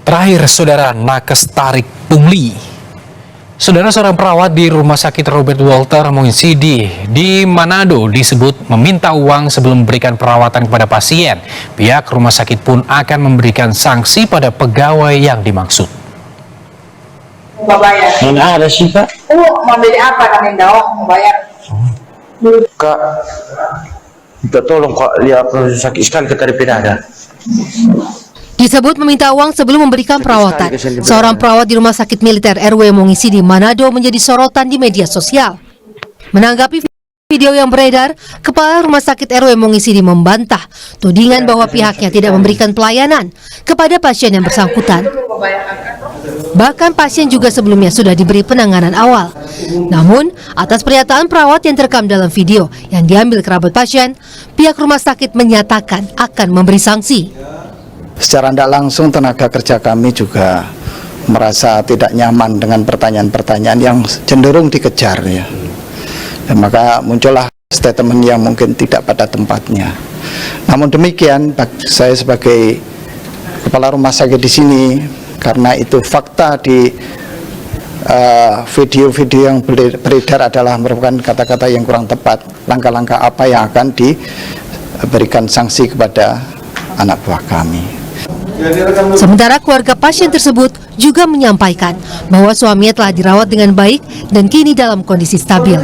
Terakhir, saudara, nakes tarik pungli. Saudara, seorang perawat di Rumah Sakit Robert Walter Mongisidi di Manado disebut meminta uang sebelum memberikan perawatan kepada pasien. Pihak rumah sakit pun akan memberikan sanksi pada pegawai yang dimaksud. Bayar. Mana ada sih, Pak? Mau beli apa kami mau bayar? Kak, minta tolong Kak, lihat sakit sekali kata DPD ada. Disebut meminta uang sebelum memberikan perawatan. Seorang perawat di Rumah Sakit Militer RW Mongisidi Manado menjadi sorotan di media sosial. Menanggapi video yang beredar, Kepala Rumah Sakit RW Mongisidi membantah tudingan bahwa pihaknya tidak memberikan pelayanan kepada pasien yang bersangkutan. Bahkan pasien juga sebelumnya sudah diberi penanganan awal. Namun, atas pernyataan perawat yang terekam dalam video yang diambil kerabat pasien, pihak rumah sakit menyatakan akan memberi sanksi. Secara tidak langsung tenaga kerja kami juga merasa tidak nyaman dengan pertanyaan-pertanyaan yang cenderung dikejar ya. Dan maka muncullah statement yang mungkin tidak pada tempatnya. Namun demikian, saya sebagai kepala rumah sakit di sini, karena itu fakta di video-video yang beredar adalah merupakan kata-kata yang kurang tepat. Langkah-langkah apa yang akan diberikan sanksi kepada anak buah kami. Sementara keluarga pasien tersebut juga menyampaikan bahwa suaminya telah dirawat dengan baik dan kini dalam kondisi stabil.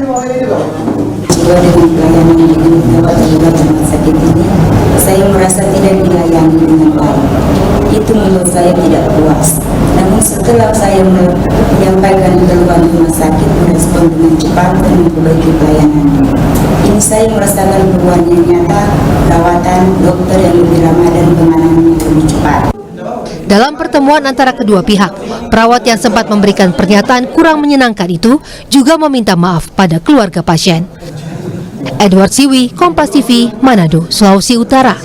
Saya merasa tidak dilayani dengan baik. Itu menurut saya tidak puas. Namun setelah saya menyampaikan keluhan rumah sakit merespon dengan cepat dan memperbaiki pelayanan. Ini saya merasakan perubahan yang nyata, perawatan dokter yang lebih ramah dan penanganan yang lebih cepat. Dalam pertemuan antara kedua pihak, perawat yang sempat memberikan pernyataan kurang menyenangkan itu juga meminta maaf pada keluarga pasien. Edward Siwi, Kompas TV, Manado, Sulawesi Utara.